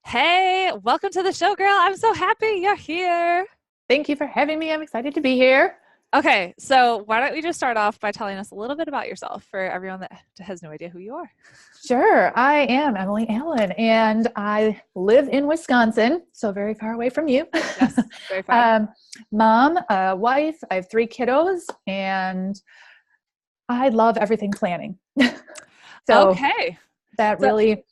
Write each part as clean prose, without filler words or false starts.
Hey, welcome to the show, girl. I'm so happy you're here. Thank you for having me. I'm excited to be here. Okay, so why don't we just start off by telling us a little bit about yourself for everyone that has no idea who you are? Sure, I am Emily Allen, and I live in Wisconsin, so very far away from you. Yes, very far. um, Mom, wife, I have three kiddos, and I love everything planning. So Okay, that so really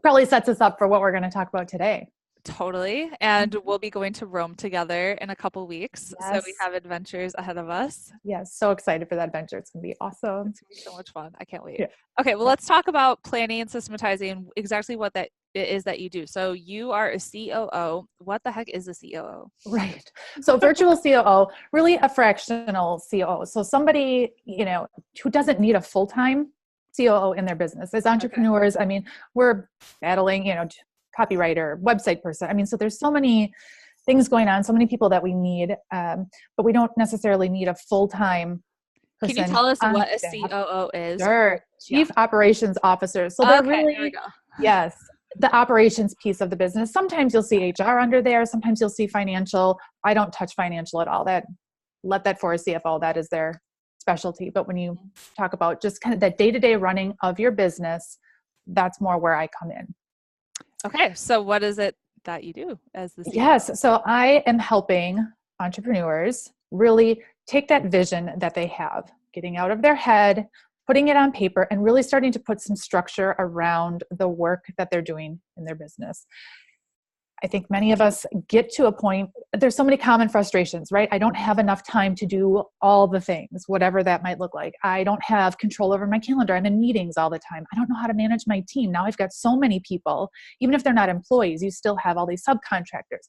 probably sets us up for what we're going to talk about today. totally. And Mhm. we'll be going to Rome together in a couple weeks. So we Yes, have adventures ahead of us. yes, so excited for that adventure. It's going to be awesome. It's gonna be so much fun. I can't wait. Yeah, Okay, well, yeah. let's talk about planning and systematizing exactly what that it is that you do. So you are a COO. What the heck is a COO? Right. So virtual COO, really a fractional COO. So somebody, who doesn't need a full-time COO in their business. As Okay. entrepreneurs, I mean, we're battling, copywriter, website person. I mean, so there's so many things going on, so many people that we need, but we don't necessarily need a full-time Can you person tell us on what a staff. COO is Sure. for, yeah. Chief operations officer. So they're Okay, there we really, go. yes, the operations piece of the business. Sometimes you'll see HR under there. Sometimes you'll see financial. I don't touch financial at all. Let that for a CFO. That is their specialty. But when you talk about just kind of that day-to-day running of your business, that's more where I come in. Okay, so what is it that you do as the COO? Yes. So I am helping entrepreneurs really take that vision that they have, getting out of their head, putting it on paper, and really starting to put some structure around the work that they're doing in their business. I think many of us get to a point, there's so many common frustrations, right? I don't have enough time to do all the things, whatever that might look like. I don't have control over my calendar. I'm in meetings all the time. I don't know how to manage my team. Now I've got so many people, even if they're not employees, you still have all these subcontractors,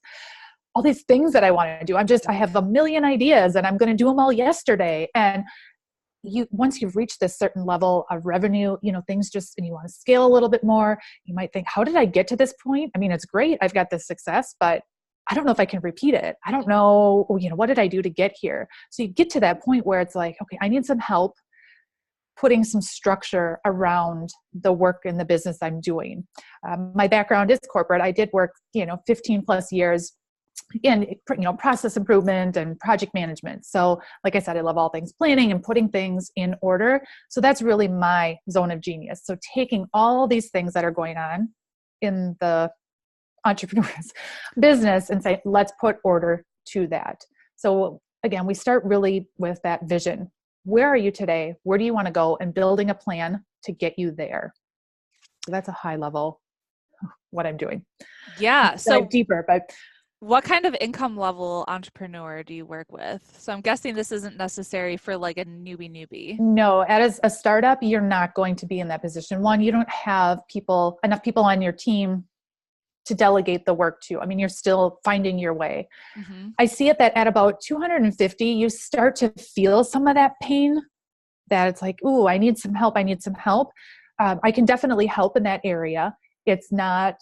all these things that I want to do. I have a million ideas and I'm going to do them all yesterday. And once you've reached this certain level of revenue, things just, and you want to scale a little bit more, you might think, how did I get to this point? I mean, it's great. I've got this success, but I don't know if I can repeat it. I don't know, what did I do to get here? So you get to that point where it's like, okay, I need some help putting some structure around the work in the business I'm doing. My background is corporate. I did work, 15 plus years in process improvement and project management. So like I said, I love all things planning and putting things in order. So that's really my zone of genius. So taking all these things that are going on in the entrepreneur's business and say, let's put order to that. So again, we start really with that vision. Where are you today? Where do you want to go? And building a plan to get you there. So that's a high level what I'm doing. Yeah, Dive so deeper, but what kind of income level entrepreneur do you work with? So I'm guessing this isn't necessary for like a newbie. no, as a startup, you're not going to be in that position. One, you don't have enough people on your team to delegate the work to. I mean, you're still finding your way. Hmm. I see it that at about 250, you start to feel some of that pain, that it's like, ooh, I need some help. I need some help. I can definitely help in that area. It's not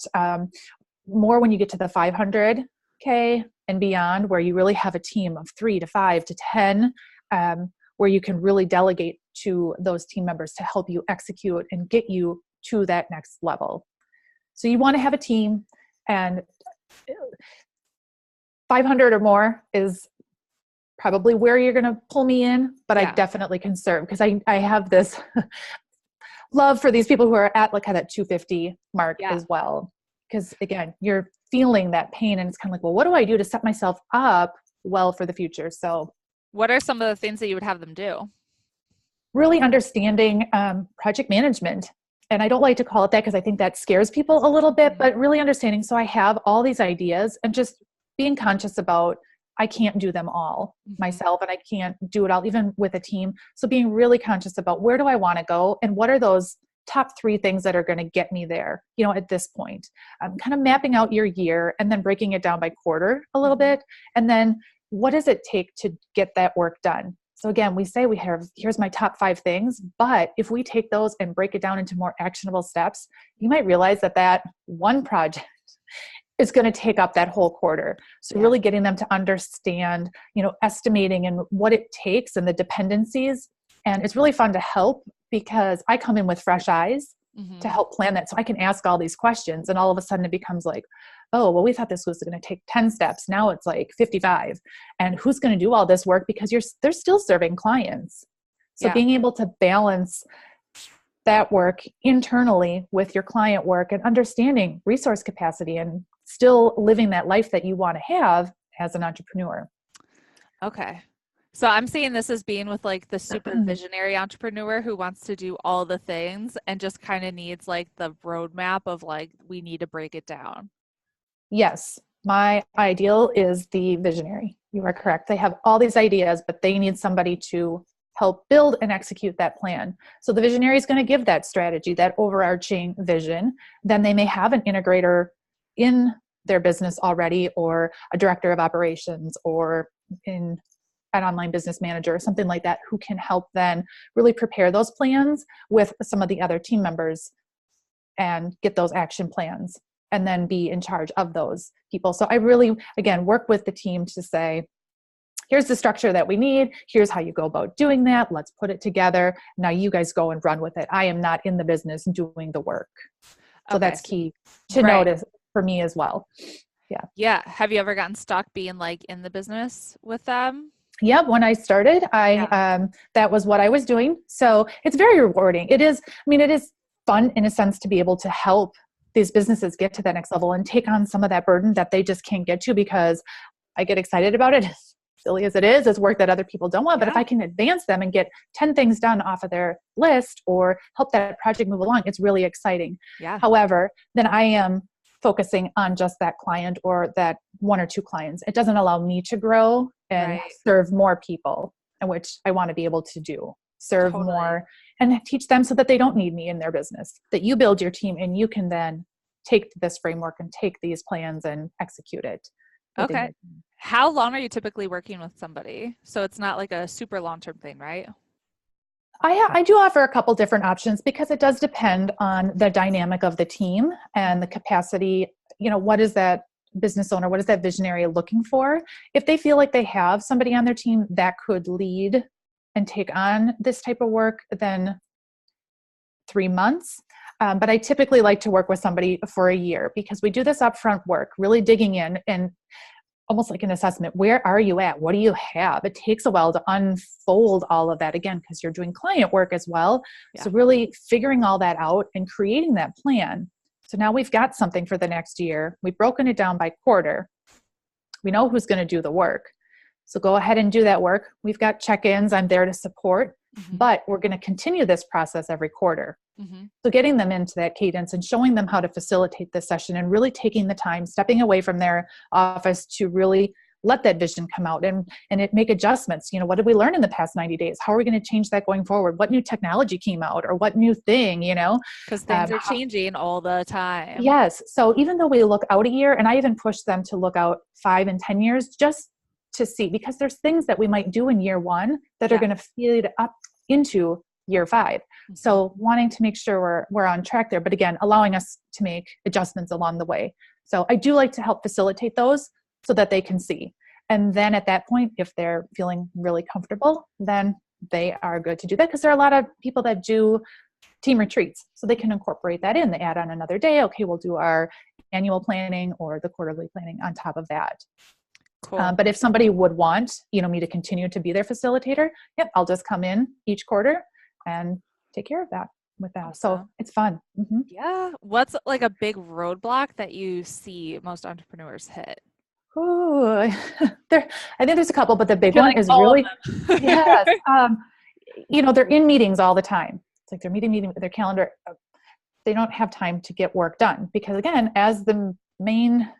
more when you get to the 500K and beyond, where you really have a team of 3 to 5 to 10, where you can really delegate to those team members to help you execute and get you to that next level. So you want to have a team, and 500 or more is probably where you're going to pull me in, but I Yeah, definitely can serve because I have this love for these people who are at like that 250 mark yeah. as well. Because again, you're feeling that pain and it's kind of like, well, what do I do to set myself up well for the future? So What are some of the things that you would have them do? really understanding project management. And I don't like to call it that because I think that scares people a little bit, Mhm. but really understanding. So I have all these ideas and just being conscious about I can't do them all Mhm. myself and I can't do it all, even with a team. So being really conscious about where do I want to go and what are those top 3 things that are going to get me there, at this point. Kind of mapping out your year and then breaking it down by quarter a little Mhm. bit. And then what does it take to get that work done? So again, we say here's my top 5 things, but if we take those and break it down into more actionable steps, you might realize that one project is going to take up that whole quarter. So Yeah. really getting them to understand, estimating and what it takes and the dependencies. And it's really fun to help because I come in with fresh eyes to Mm-hmm. help plan that. So I can ask all these questions, and all of a sudden it becomes like, oh, well, we thought this was going to take 10 steps. Now it's like 55. And who's going to do all this work? Because they're still serving clients. So Yeah. being able to balance that work internally with your client work and understanding resource capacity and still living that life that you want to have as an entrepreneur. Okay. So I'm seeing this as being with like the super visionary entrepreneur who wants to do all the things and just kind of needs like the roadmap of like, we need to break it down. Yes, my ideal is the visionary. You are correct. They have all these ideas, but they need somebody to help build and execute that plan. So the visionary is going to give that strategy, that overarching vision. Then they may have an integrator in their business already, or a director of operations, or in an online business manager or something like that, who can help then really prepare those plans with some of the other team members and get those action plans and then be in charge of those people. So I really, again, work with the team to say, here's the structure that we need. Here's how you go about doing that. Let's put it together. Now you guys go and run with it. I am not in the business doing the work. So Okay. that's key to Right. notice for me as well. Yeah. Yeah. Have you ever gotten stuck being like in the business with them? Yep. When I started, Yeah. that was what I was doing. So it's very rewarding. It is, I mean, it is fun in a sense to be able to help these businesses get to that next level and take on some of that burden that they just can't get to, because I get excited about it. As silly as it is, it's work that other people don't want. But if Yeah. I can advance them and get 10 things done off of their list or help that project move along, it's really exciting. Yeah. However, then I am focusing on just that client or that one or two clients. It doesn't allow me to grow and Right. serve more people, and which I want to be able to do. Serve Totally. more and teach them so that they don't need me in their business, that you build your team and you can then take this framework and take these plans and execute it within Okay. your team. How long are you typically working with somebody? So it's not like a super long-term thing, right? I do offer a couple different options because it does depend on the dynamic of the team and the capacity. What is that business owner, what is that visionary looking for? If they feel like they have somebody on their team that could lead and take on this type of work, then 3 months. But I typically like to work with somebody for a year, because we do this upfront work, really digging in and almost like an assessment. Where are you at? What do you have? It takes a while to unfold all of that, again, because you're doing client work as well. Yeah. So really figuring all that out and creating that plan. So now we've got something for the next year. We've broken it down by quarter. We know who's going to do the work. So go ahead and do that work. We've got check-ins. I'm there to support, Mm-hmm. but we're going to continue this process every quarter. Mm-hmm. So getting them into that cadence and showing them how to facilitate this session and really taking the time, stepping away from their office to really let that vision come out and make adjustments. What did we learn in the past 90 days? How are we going to change that going forward? What new technology came out, or what new thing, Because things are how, changing all the time. yes. So even though we look out a year, and I even push them to look out 5 and 10 years just to see, because there's things that we might do in year one that are Yeah. going to feed up into year 5. Mm-hmm. So wanting to make sure we're on track there, but again, allowing us to make adjustments along the way. So I do like to help facilitate those so that they can see. And then at that point, if they're feeling really comfortable, then they are good to do that, because there are a lot of people that do team retreats. So they can incorporate that in. They add on another day. Okay, we'll do our annual planning or the quarterly planning on top of that. Cool. But if somebody would want, me to continue to be their facilitator, yep, I'll just come in each quarter and take care of that with that. So Awesome. it's fun. Mm-hmm. Yeah. What's like a big roadblock that you see most entrepreneurs hit? Ooh, I think there's a couple, but the I big feel one like is all of really, them. yes. They're in meetings all the time. It's like they're meeting with their calendar. They don't have time to get work done, because again, as the main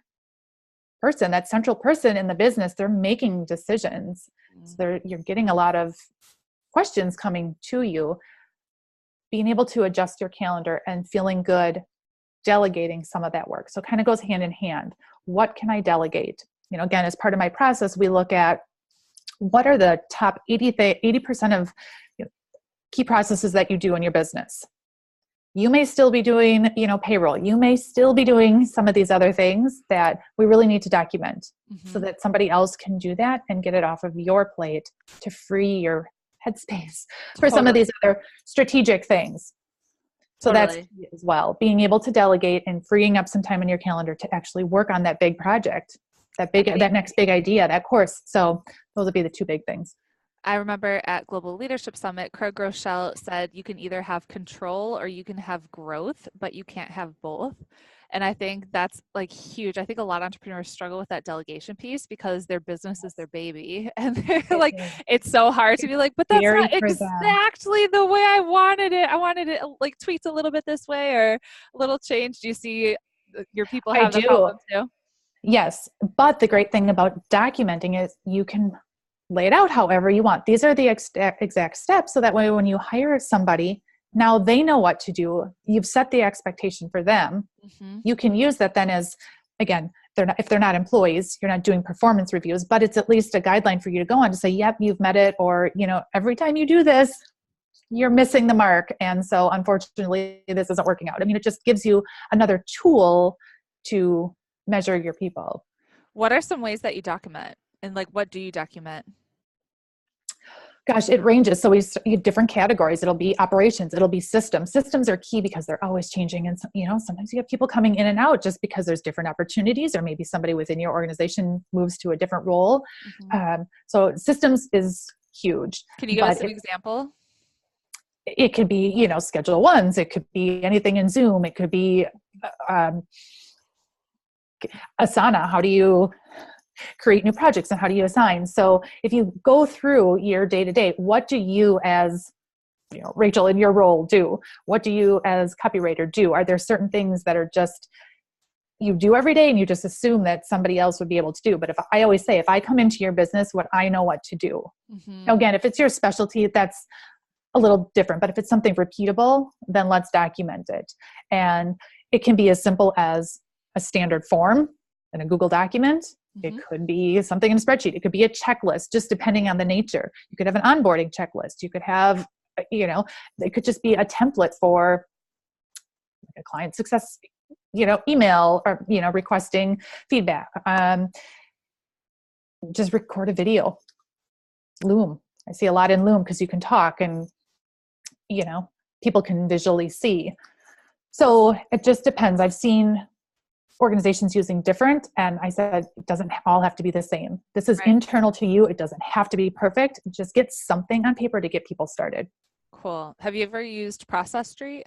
person, that central person in the business, they're making decisions. So you're getting a lot of questions coming to you. Being able to adjust your calendar and feeling good delegating some of that work. So it kind of goes hand in hand. What can I delegate? Again, as part of my process, we look at what are the top 80% of key processes that you do in your business. You may still be doing, payroll. You may still be doing some of these other things that we really need to document, so that somebody else can do that and get it off of your plate to free your headspace for some of Totally. these other strategic things. So that's Totally. key as well, being able to delegate and freeing up some time in your calendar to actually work on that big project, And I that next big idea, that course. So those would be the two big things. I remember at Global Leadership Summit, Craig Groeschel said you can either have control or you can have growth, but you can't have both. And I think that's like huge. I think a lot of entrepreneurs struggle with that delegation piece because their business is their baby. And they're It like, is it's so hard to be like, but that's not scary for them. exactly the way I wanted it. I wanted it like tweaked a little bit this way or a little change. Do you see your people I have the do. problem too? Yes. But the great thing about documenting is you can lay it out however you want. These are the exact steps. So that way, when you hire somebody, now they know what to do. You've set the expectation for them. Mm-hmm. You can use that then as, again, if they're not employees, you're not doing performance reviews, but it's at least a guideline for you to go on to say, yep, you've met it. Or, every time you do this, you're missing the mark. And so unfortunately, this isn't working out. I mean, it just gives you another tool to measure your people. What are some ways that you document? And like, what do you document? Gosh, it ranges. So we different categories. It'll be operations. It'll be systems. Systems are key because they're always changing. And sometimes you have people coming in and out just because there's different opportunities, or maybe somebody within your organization moves to a different role. Mm-hmm. So systems is huge. Can you give us But an example? it could be, schedule ones. It could be anything in Zoom. It could be um, Asana. How do you create new projects and how do you assign? So if you go through your day to day, what do you as Rachel in your role do? What do you as copywriter do? Are there certain things that are just you do every day and you just assume that somebody else would be able to do? But I always say, if I come into your business, I know what to do. Mm-hmm. Now, again, if it's your specialty, that's a little different. But if it's something repeatable, then let's document it. And it can be as simple as a standard form in a Google document. Mm-hmm. It could be something in a spreadsheet. It could be a checklist, just depending on the nature. You could have an onboarding checklist. You could have, it could just be a template for a client success, email or, requesting feedback. Just record a video. Loom. I see a lot in Loom because you can talk and, people can visually see. So it just depends. I've seen organizations using different, and I said it doesn't all have to be the same. This is Right. internal to you. It doesn't have to be perfect. Just get something on paper to get people started. Cool. Have you ever used Process Street?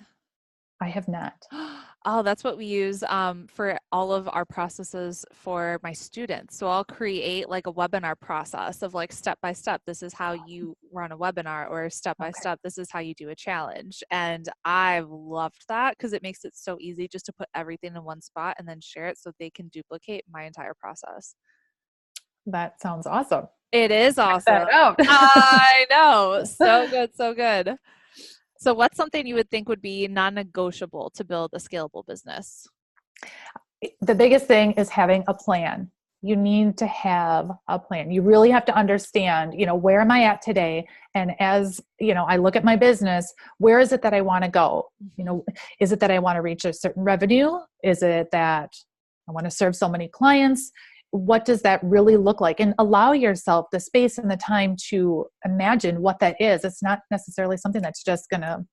I have not. Oh, that's what we use for all of our processes for my students. So I'll create like a webinar process of like step by step, this is how you run a webinar, or step by step, this is how you do a challenge. And I've loved that because it makes it so easy just to put everything in one spot and then share it so they can duplicate my entire process. That sounds awesome. It is awesome. That out. I know. So good. So good. So what's something you would think would be non-negotiable to build a scalable business? The biggest thing is having a plan. You need to have a plan. You really have to understand, where am I at today? And as, I look at my business, where is it that I want to go? Is it that I want to reach a certain revenue? Is it that I want to serve so many clients? What does that really look like? And allow yourself the space and the time to imagine what that is. It's not necessarily something that's just going to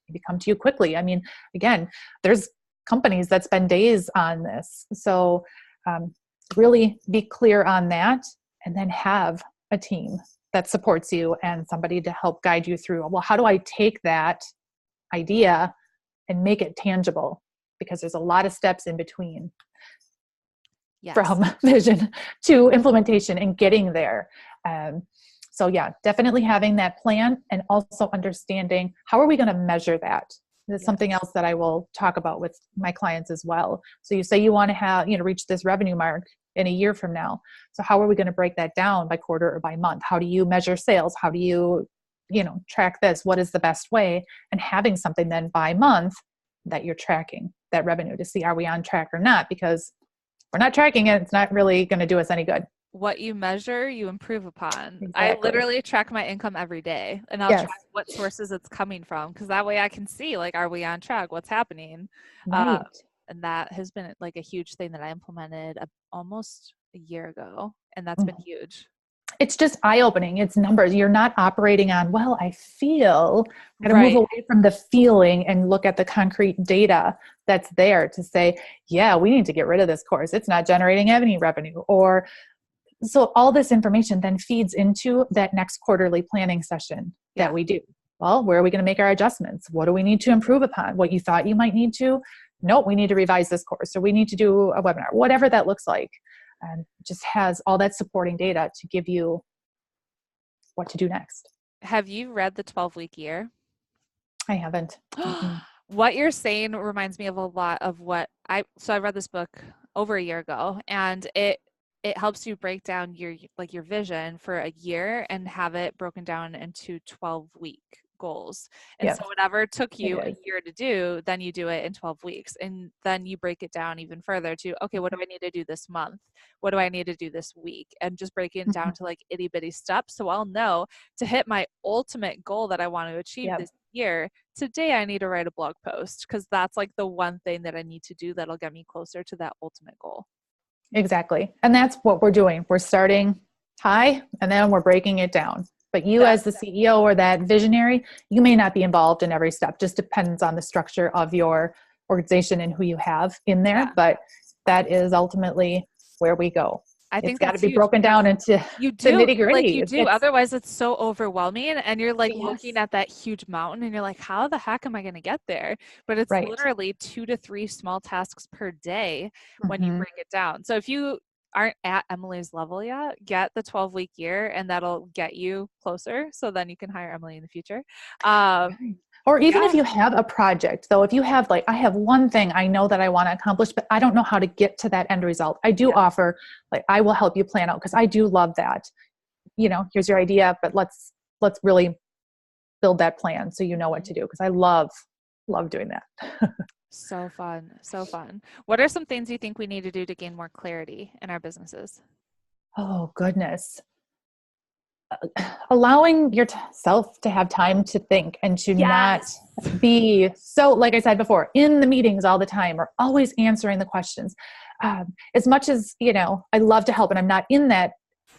maybe come to you quickly. I mean, again, there's companies that spend days on this. So really be clear on that, and then have a team that supports you and somebody to help guide you through, well, how do I take that idea and make it tangible? Because there's a lot of steps in between. Yes. From vision to implementation and getting there. So yeah, definitely having that plan, and also understanding how are we going to measure that. That's something else that I will talk about with my clients as well. So you say you want to have, reach this revenue mark in a year from now. So how are we going to break that down by quarter or by month? How do you measure sales? How do you, track this? What is the best way? And having something then by month that you're tracking that revenue to see, are we on track or not? Because we're not tracking it, it's not really going to do us any good. What you measure, you improve upon. Exactly. I literally track my income every day, and I'll track what sources it's coming from, because that way I can see, like, are we on track? What's happening? Right. And that has been like a huge thing that I implemented almost a year ago, and that's been huge. it's just eye-opening. It's numbers. You're not operating on, well, I feel. Got to move Right. away from the feeling and look at the concrete data that's there to say, yeah, we need to get rid of this course. It's not generating any revenue. Or so all this information then feeds into that next quarterly planning session that Yeah. we do. Well, where are we going to make our adjustments? What do we need to improve upon? What you thought you might need to? Nope, we need to revise this course, or we need to do a webinar, whatever that looks like. And just has all that supporting data to give you what to do next. Have you read the 12-week year? I haven't. Mm-mm. What you're saying reminds me of a lot of I read this book over a year ago, and it helps you break down your vision for a year and have it broken down into 12-week goals. And Yes, so whatever took it you a is. year to do, then you do it in 12 weeks. And then you break it down even further to, okay, what do I need to do this month? What do I need to do this week? And just breaking it down Mhm. to like itty bitty steps. So I'll know to hit my ultimate goal that I want to achieve Yep, this year, today I need to write a blog post because that's like the one thing that I need to do that'll get me closer to that ultimate goal. exactly. And that's what we're doing. We're starting high and then we're breaking it down. But you, Yeah. as the CEO or that visionary, you may not be involved in every step. Just depends on the structure of your organization and who you have in there. Yeah. But that is ultimately where we go. I It's think got to that's be huge broken because down into you the do, nitty like gritty. you do. It's Otherwise, it's so overwhelming, and you're like looking yes, at that huge mountain, and you're like, how the heck am I going to get there? But it's right. literally 2 to 3 small tasks per day when you Hmm. break it down. So if you aren't at Emily's level yet, get the 12-week year, and that'll get you closer. So then you can hire Emily in the future. Um, Right. Or even if yeah, you have a project, though, if you have like, I have one thing I know that I want to accomplish, but I don't know how to get to that end result. I do yeah. offer, like, I will help you plan out because I do love that. Here's your idea, but let's really build that plan so you know what to do. Because I love doing that. So fun. So fun. What are some things you think we need to do to gain more clarity in our businesses? Oh goodness. Allowing yourself to have time to think and to not Yes. be so, like I said before, in the meetings all the time or always answering the questions. As much as, I love to help and I'm not in that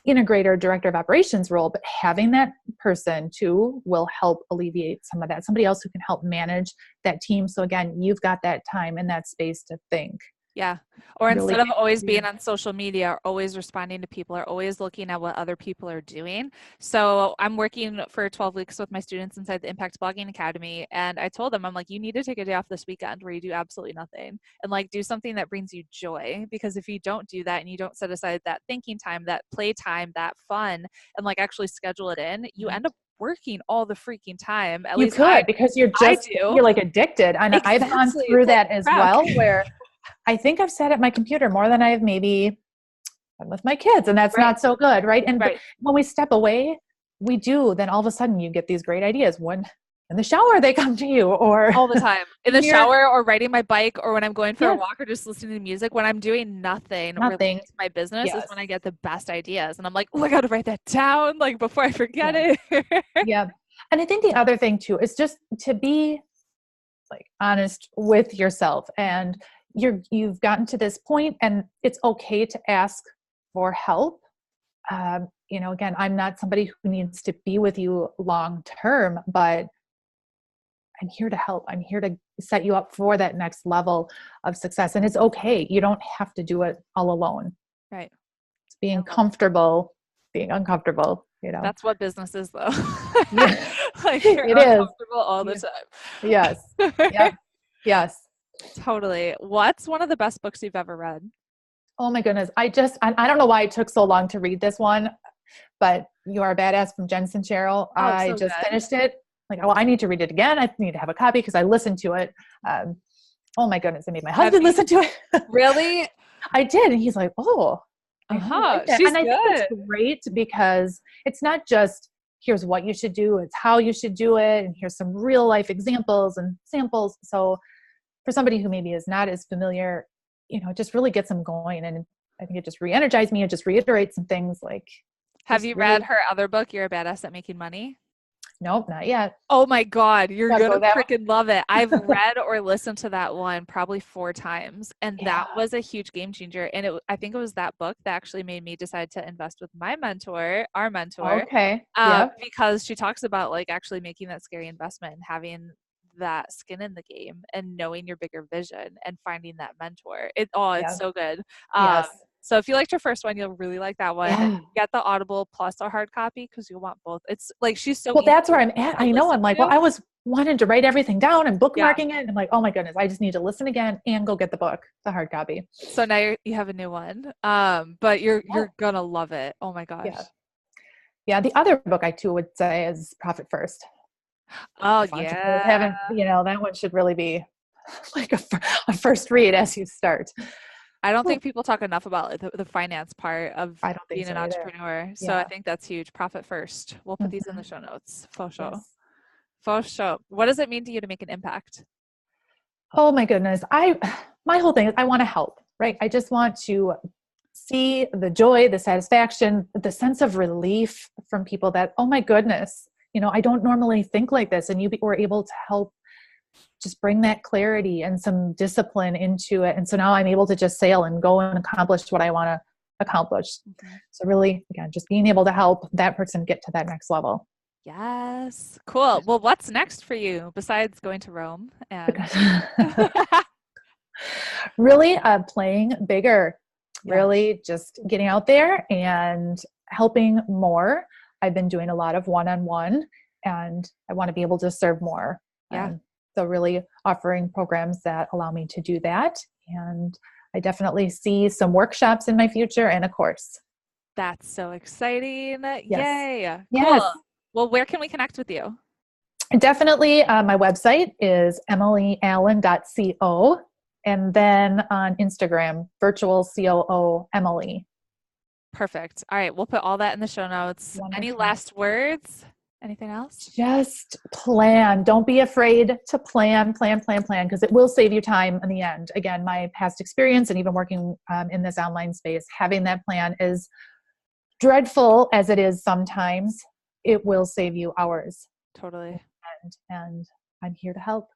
integrator director of operations role, but having that person too will help alleviate some of that. Somebody else who can help manage that team. So again, you've got that time and that space to think. Yeah. Or Really instead of always being clear. on social media or always responding to people or always looking at what other people are doing. So I'm working for 12 weeks with my students inside the Impact Blogging Academy. And I told them, I'm like, you need to take a day off this weekend where you do absolutely nothing and like do something that brings you joy. Because if you don't do that and you don't set aside that thinking time, that play time, that fun, and like actually schedule it in, you end up working all the freaking time. At You least I could, because I do. you're like addicted. And I've gone Exactly. through It's like that as crack. well, where I think I've sat at my computer more than I've maybe done with my kids. And that's Right. not so good. Right. And but Right. when we step away, we do, then all of a sudden you get these great ideas. When in the shower, they come to you, or All the time. In the when you're, shower or riding my bike or when I'm going for a yes, walk or just listening to music. When I'm doing nothing nothing. related to my business is Yes. when I get the best ideas. And I'm like, oh, I got to write that down like before I forget Yeah. it. Yeah. And I think the other thing too is just to be like honest with yourself, and you've gotten to this point and it's okay to ask for help. Again, I'm not somebody who needs to be with you long term, but I'm here to help. I'm here to set you up for that next level of success. And it's okay. You don't have to do it all alone. Right. It's I being love it. comfortable, being uncomfortable. That's what business is though. Yeah, Like you're it is. uncomfortable all the Yeah. Yes. time. Yep. Yes. Totally. What's one of the best books you've ever read? Oh my goodness. I don't know why it took so long to read this one, but You Are a Badass from Jen Sincero. Oh, I so just good. finished it. Like, well, I need to read it again. I need to have a copy because I listened to it. Um, oh my goodness. I made my Have husband you listen to it. really? I did. And he's like, oh, I like Uh-huh. that. She's And I think it's good. great because it's not just here's what you should do, it's how you should do it. And here's some real life examples and samples. So for somebody who maybe is not as familiar, it just really gets them going. And I think it just re-energized me. It just reiterates some things like Have just you read really, her other book, You're a Badass at Making Money? Nope, not yet. Oh my God, you're Gotta gonna go that freaking love it. I've read or listened to that one probably 4 times, and that Yeah. was a huge game changer. And I think it was that book that actually made me decide to invest with my mentor, our mentor, Okay. Yep. because she talks about like actually making that scary investment and having that skin in the game and knowing your bigger vision and finding that mentor. It's Yeah. so good. Um, Yes. so if you liked her first one, you'll really like that one. Yeah. Get the Audible plus a hard copy because you'll want both. It's like she's so Well, easy that's where I'm at. to I know. listen I'm like, well, to. I was wanting to write everything down and Yeah. bookmarking it. And I'm like, oh my goodness, I just need to listen again and go get the book, the hard copy. So now you have a new one. But you're Yeah. gonna love it. Oh my gosh. Yeah. Yeah. The other book I too would say is Profit First. Oh If entrepreneurs yeah. haven't, that one should really be like a first read as you start. I don't Whew. think people talk enough about like, the finance part of I don't think being so an either. entrepreneur. So I Yeah. think that's huge. Profit first. We'll put these in the Mhm. show notes. Faux show. Yes. Faux show. What does it mean to you to make an impact? Oh my goodness. My whole thing is I want to help, right? I just want to see the joy, the satisfaction, the sense of relief from people that, oh my goodness, I don't normally think like this. And were able to help just bring that clarity and some discipline into it. And so now I'm able to just sail and go and accomplish what I want to accomplish. Mhm. So really, again, just being able to help that person get to that next level. Yes. Cool. Well, what's next for you besides going to Rome and Because really playing bigger, yeah. really just getting out there and helping more. I've been doing a lot of one-on-one and I want to be able to serve more. Yeah. So really offering programs that allow me to do that. And I definitely see some workshops in my future and a course. That's so exciting. Yes. Yay. Cool. Yes. Well, where can we connect with you? Definitely. My website is emilyallen.co. And then on Instagram, virtual COO Emily. Perfect. All right. We'll put all that in the show notes. Any Wonderful. last words? Anything else? Just plan. Don't be afraid to plan, because it will save you time in the end. Again, my past experience and even working in this online space, having that plan is dreadful as it is sometimes. It will save you hours. Totally. And I'm here to help.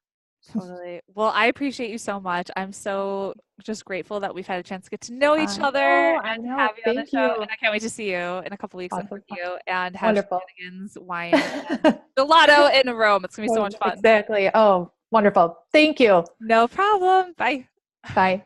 Totally. Well, I appreciate you so much. I'm so just grateful that we've had a chance to get to know each I other know. I and know. have you on the Thank show. you. And I can't wait to see you in a couple weeks and hug Awesome. you and have Wonderful. shenanigans, wine, and gelato in Rome. It's gonna be so much fun. Exactly. Oh, wonderful. Thank you. No problem. Bye. Bye.